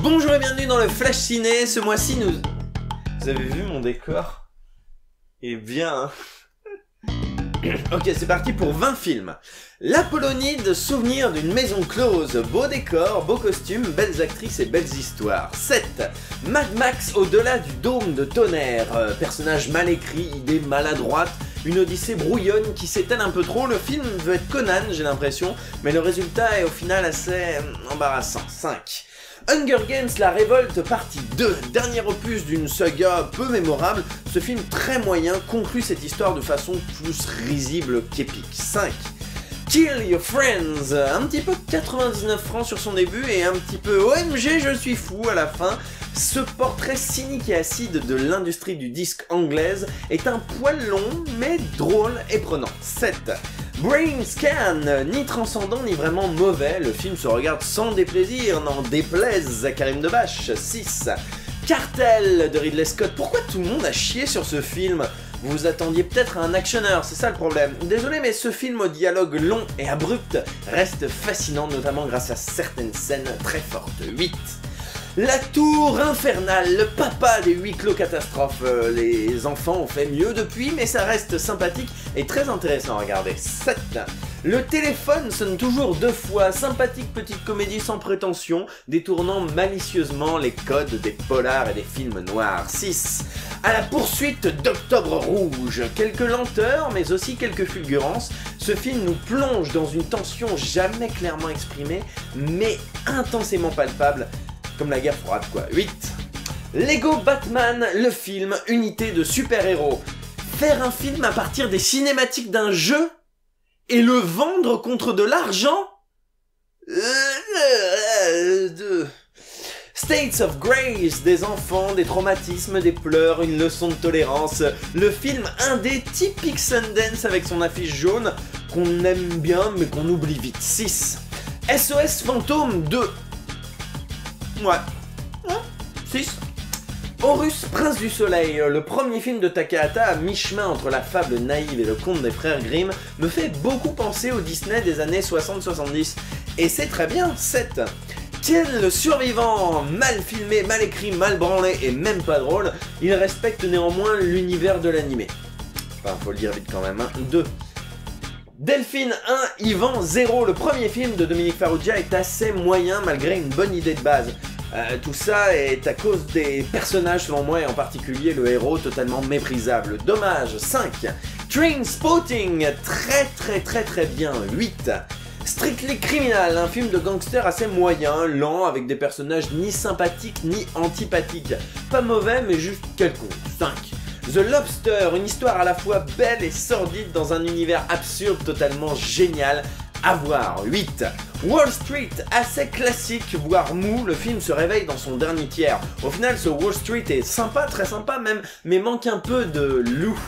Bonjour et bienvenue dans le Flash Ciné. Ce mois-ci, nous... Vous avez vu mon décor? Eh bien... hein. Ok, c'est parti pour 20 films. L'Apollonide, souvenir d'une maison close. Beau décor, beaux costumes, belles actrices et belles histoires. 7. Mad Max au-delà du dôme de tonnerre. Personnage mal écrit, idée maladroite, une odyssée brouillonne qui s'étale un peu trop. Le film veut être Conan, j'ai l'impression, mais le résultat est au final assez embarrassant. 5. Hunger Games, la révolte, partie 2, dernier opus d'une saga peu mémorable, ce film très moyen conclut cette histoire de façon plus risible qu'épique. 5. Kill Your Friends, un petit peu 99 francs sur son début et un petit peu OMG je suis fou à la fin. Ce portrait cynique et acide de l'industrie du disque anglaise est un poil long mais drôle et prenant. 7. Brain Scan, ni transcendant ni vraiment mauvais, le film se regarde sans déplaisir, n'en déplaise à Karim Debache. 6. Cartel de Ridley Scott, pourquoi tout le monde a chié sur ce film? Vous vous attendiez peut-être à un actionneur, c'est ça le problème. Désolé mais ce film au dialogue long et abrupt reste fascinant, notamment grâce à certaines scènes très fortes. 8. La Tour Infernale, le papa des huis clos catastrophes. Les enfants ont fait mieux depuis, mais ça reste sympathique et très intéressant à regarder. 7. Le téléphone sonne toujours 2 fois, sympathique petite comédie sans prétention, détournant malicieusement les codes des polars et des films noirs. 6. À la poursuite d'Octobre Rouge, quelques lenteurs, mais aussi quelques fulgurances. Ce film nous plonge dans une tension jamais clairement exprimée, mais intensément palpable. Comme la guerre froide quoi. 8. Lego Batman, le film, unité de super-héros. Faire un film à partir des cinématiques d'un jeu et le vendre contre de l'argent? States of Grace, des enfants, des traumatismes, des pleurs, une leçon de tolérance. Le film indé typique Sundance avec son affiche jaune qu'on aime bien mais qu'on oublie vite. 6. SOS Fantôme 2. Ouais. 6. Horus, Prince du Soleil, le premier film de Takahata à mi-chemin entre la fable naïve et le conte des frères Grimm, me fait beaucoup penser au Disney des années 60-70. Et c'est très bien. 7. Ken le survivant, mal filmé, mal écrit, mal branlé et même pas drôle, il respecte néanmoins l'univers de l'animé. Enfin, faut le dire vite quand même. 2. Delphine 1, Yvan 0, le premier film de Dominique Farrugia est assez moyen malgré une bonne idée de base. Tout ça est à cause des personnages selon moi et en particulier le héros totalement méprisable. Dommage. 5. Trainspotting, très bien. 8. Strictly Criminal, un film de gangster assez moyen, lent, avec des personnages ni sympathiques ni antipathiques. Pas mauvais mais juste quelconque. 5. The Lobster, une histoire à la fois belle et sordide dans un univers absurde totalement génial. À voir. 8. Wall Street, assez classique, voire mou, le film se réveille dans son dernier tiers. Au final, ce Wall Street est sympa, très sympa même, mais manque un peu de loup.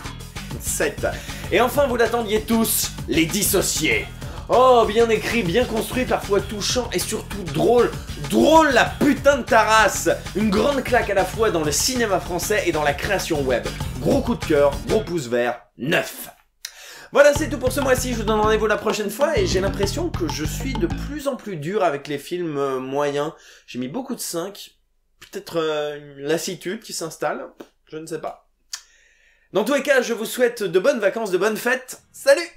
7. Et enfin, vous l'attendiez tous, Les Dissociés. Oh, bien écrit, bien construit, parfois touchant et surtout drôle. Drôle la putain de ta race. Une grande claque à la fois dans le cinéma français et dans la création web. Gros coup de cœur, gros pouce vert, 9. Voilà, c'est tout pour ce mois-ci, je vous donne rendez-vous la prochaine fois et j'ai l'impression que je suis de plus en plus dur avec les films moyens. J'ai mis beaucoup de 5, peut-être une lassitude qui s'installe, je ne sais pas. Dans tous les cas, je vous souhaite de bonnes vacances, de bonnes fêtes, salut!